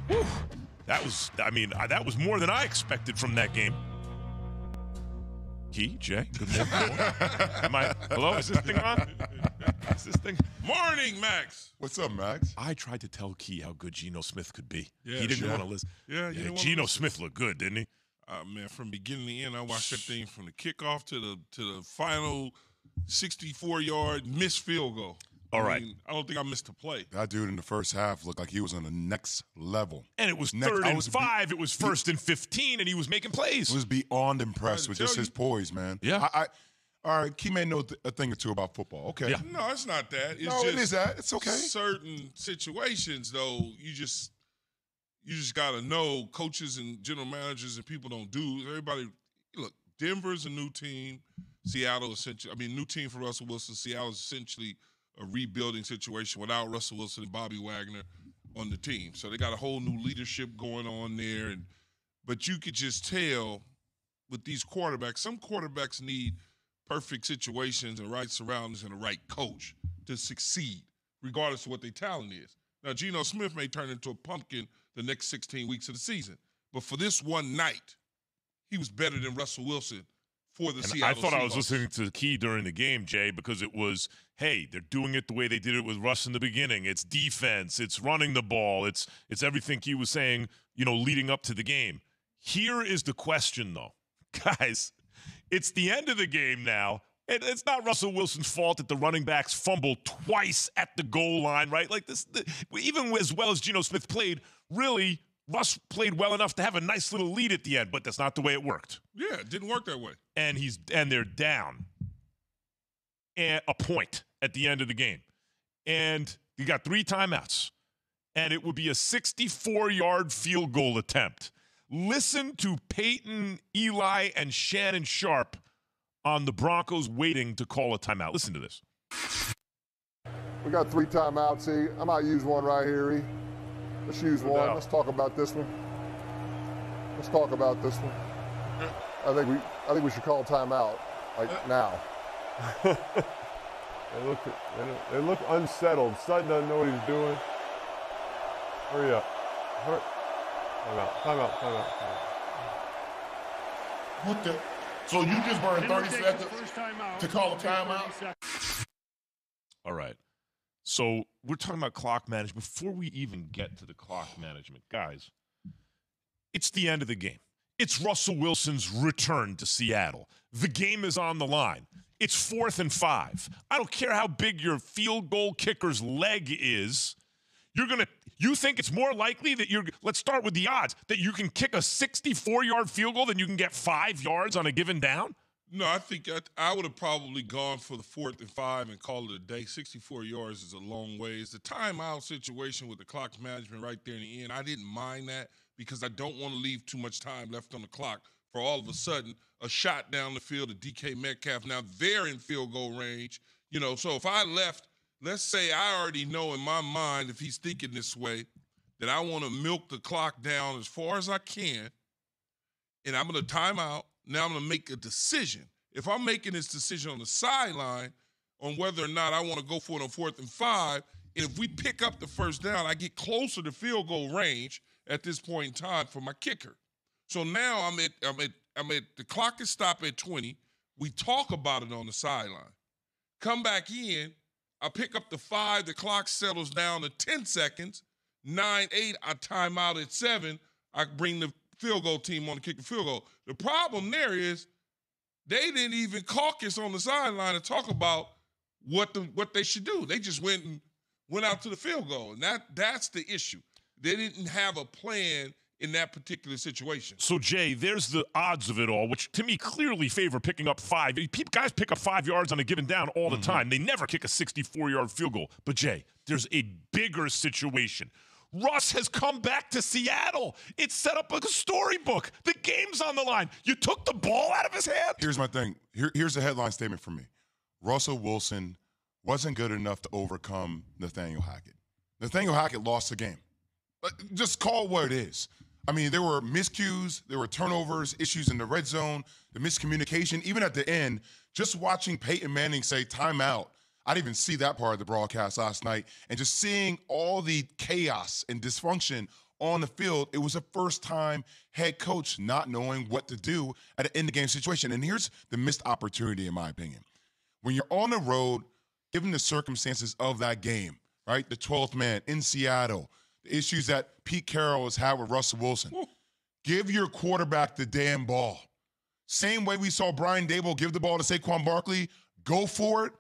Whew. That was more than I expected from that game. Key, Jay, good morning. Hello, is this thing on? Is this thing? Morning, Max. What's up, Max? I tried to tell Key how good Geno Smith could be. Yeah, he didn't want to listen. Yeah, Geno Smith looked good, didn't he? Man, from beginning to end, I watched that thing from the kickoff to the final 64-yard missed field goal. All right. I don't think I missed a play. That dude in the first half looked like he was on the next level. And it was third and 5. It was first and 15, and he was making plays. I was beyond impressed with just his poise, man. Yeah. All right, Key may know a thing or two about football. Okay. Yeah. No, it's not that. It's No, just it is that. It's okay. Certain situations, though, you just got to know coaches and general managers and people don't do. Everybody, look, Denver's a new team. Seattle, essentially, new team for Russell Wilson. Seattle's essentially a rebuilding situation without Russell Wilson and Bobby Wagner on the team. So they got a whole new leadership going on there. But you could just tell with these quarterbacks, some quarterbacks need perfect situations and right surroundings and a right coach to succeed, regardless of what their talent is. Now, Geno Smith may turn into a pumpkin the next 16 weeks of the season. But for this one night, he was better than Russell Wilson for the Seattle I thought Seahawks. I was listening to Key during the game, Jay, because it was, hey, they're doing it the way they did it with Russ in the beginning. It's defense. It's running the ball. It's everything Key was saying, leading up to the game. Here is the question, though. Guys, it's the end of the game now. And it's not Russell Wilson's fault that the running backs fumbled twice at the goal line, right? Like this, even as well as Geno Smith played, really, Russ played well enough to have a nice little lead at the end, but that's not the way it worked. Yeah, it didn't work that way. And they're down a point at the end of the game. And you got 3 timeouts. And it would be a 64-yard field goal attempt. Listen to Peyton, Eli, and Shannon Sharp on the Broncos waiting to call a timeout. Listen to this. We got 3 timeouts, E. I might use one right here, E. Let's use one. Let's talk about this one. I think we should call timeout, now. They look unsettled. Sutton doesn't know what he's doing. Hurry up. Time out. What the? So you just burned 30 seconds to call a timeout? All right. So we're talking about clock management. Before we even get to the clock management, guys, it's the end of the game. It's Russell Wilson's return to Seattle. The game is on the line. It's 4th and 5. I don't care how big your field goal kicker's leg is. You think it's more likely that let's start with the odds, that you can kick a 64-yard field goal than you can get 5 yards on a given down? No, I think I would have probably gone for the 4th and 5 and called it a day. 64 yards is a long ways. The timeout situation with the clock management right there in the end, I didn't mind that because I don't want to leave too much time left on the clock for all of a sudden a shot down the field to DK Metcalf. Now they're in field goal range. So if I left, let's say I already know in my mind, if he's thinking this way, that I want to milk the clock down as far as I can, and I'm going to time out. Now I'm going to make a decision. If I'm making this decision on the sideline on whether or not I want to go for it on 4th and 5, and if we pick up the first down, I get closer to field goal range at this point in time for my kicker. So now I'm at the clock is stopped at 20. We talk about it on the sideline. Come back in. I pick up the 5. The clock settles down to 10 seconds. 9-8. I time out at 7. I bring the field goal team on to kick the field goal. The problem there is they didn't even caucus on the sideline to talk about what they should do. They just went out to the field goal, and that's the issue. They didn't have a plan in that particular situation. So, Jay, there's the odds of it all, which to me clearly favor picking up 5. Guys pick up 5 yards on a given down all the time. They never kick a 64-yard field goal. But, Jay, there's a bigger situation. Russ has come back to Seattle. It's set up like a storybook. The game's on the line. You took the ball out of his hand. Here's my thing. Here's the headline statement for me. Russell Wilson wasn't good enough to overcome Nathaniel Hackett. Nathaniel Hackett lost the game. Just call it what it is. There were miscues, there were turnovers, issues in the red zone, the miscommunication. Even at the end, just watching Peyton Manning say timeout, I didn't even see that part of the broadcast last night. And just seeing all the chaos and dysfunction on the field, it was a first-time head coach not knowing what to do at an end-of-game situation. And here's the missed opportunity, in my opinion. When you're on the road, given the circumstances of that game, right, the 12th man in Seattle, the issues that Pete Carroll has had with Russell Wilson, give your quarterback the damn ball. Same way we saw Brian Daboll give the ball to Saquon Barkley, go for it.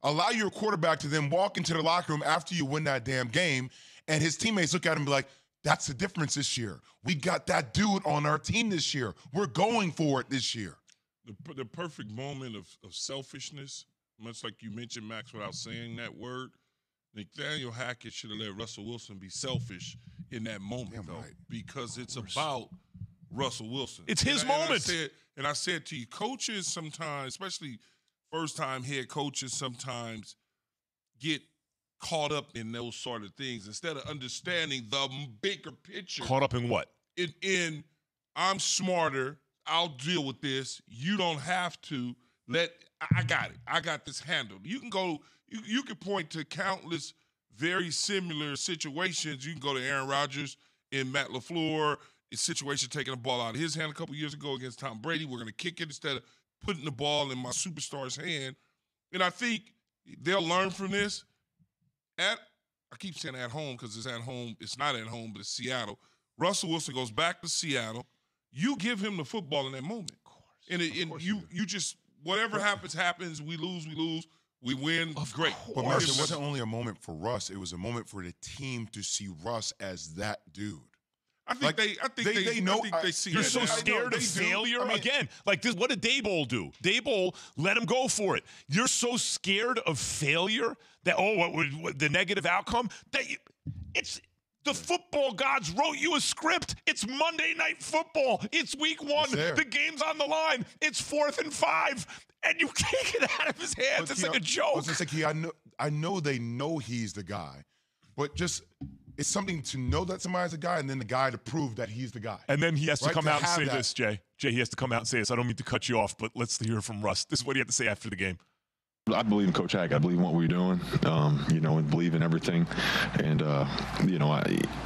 Allow your quarterback to then walk into the locker room after you win that damn game, and his teammates look at him and be like, that's the difference this year. We got that dude on our team this year. We're going for it this year. The perfect moment of selfishness, much like you mentioned, Max, without saying that word, Nathaniel Hackett should have let Russell Wilson be selfish in that moment, though, because it's about Russell Wilson. It's his moment. And I said to you, coaches sometimes, especially first-time head coaches, sometimes get caught up in those sort of things instead of understanding the bigger picture. Caught up in what? In I'm smarter. I'll deal with this. You don't have to. I got it. I got this handled. You can go. You can point to countless very similar situations. You can go to Aaron Rodgers and Matt LaFleur. A situation taking the ball out of his hand a couple years ago against Tom Brady. We're going to kick it instead of putting the ball in my superstar's hand. And I think they'll learn from this. I keep saying at home because it's at home. It's not at home, but it's Seattle. Russell Wilson goes back to Seattle. You give him the football in that moment. Of course. And you just, whatever happens. We lose. We win. Great. But Mark, it wasn't only a moment for Russ. It was a moment for the team to see Russ as that dude. I think they know. They see. You're so scared of failure again. Like this, what did Daboll do? Daboll let him go for it. You're so scared of failure that what the negative outcome that it's the football gods wrote you a script. It's Monday Night Football. It's week 1. The game's on the line. It's 4th and 5, and you can't get it out of his hands. It's like a joke. I was gonna say, I know they know he's the guy, but just. It's something to know that somebody's a guy and then the guy to prove that he's the guy. And then he has to come out and say this, Jay. Jay, he has to come out and say this. I don't mean to cut you off, but let's hear from Russ. This is what he had to say after the game. I believe in Coach Hack. I believe in what we're doing, and believe in everything. And,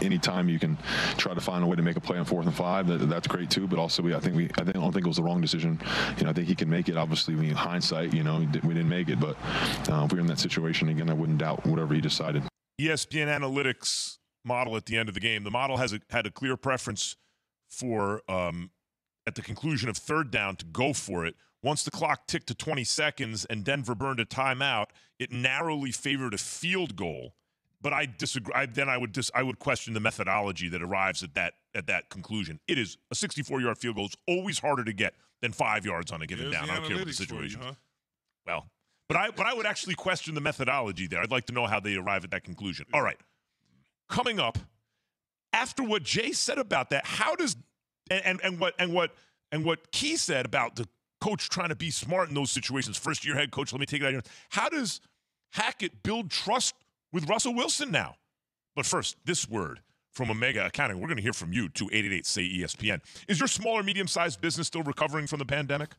anytime you can try to find a way to make a play on 4th and 5, that's great too. But also, I don't think it was the wrong decision. I think he can make it. Obviously, in hindsight, we didn't make it. But if we were in that situation again, I wouldn't doubt whatever he decided. ESPN Analytics model at the end of the game. The model had a clear preference for at the conclusion of 3rd down to go for it. Once the clock ticked to 20 seconds and Denver burned a timeout, it narrowly favored a field goal. But I disagree. I would question the methodology that arrives at that conclusion. It is a 64-yard field goal. It's always harder to get than 5 yards on a given down. I don't care what the situation. Well, but I would actually question the methodology there. I'd like to know how they arrive at that conclusion. All right. Coming up, after what Jay said about that, how does and what Key said about the coach trying to be smart in those situations, first-year head coach, let me take that here. How does Hackett build trust with Russell Wilson now? But first, this word from Omega Accounting. We're going to hear from you, 288-SAY-ESPN. Is your small or medium-sized business still recovering from the pandemic?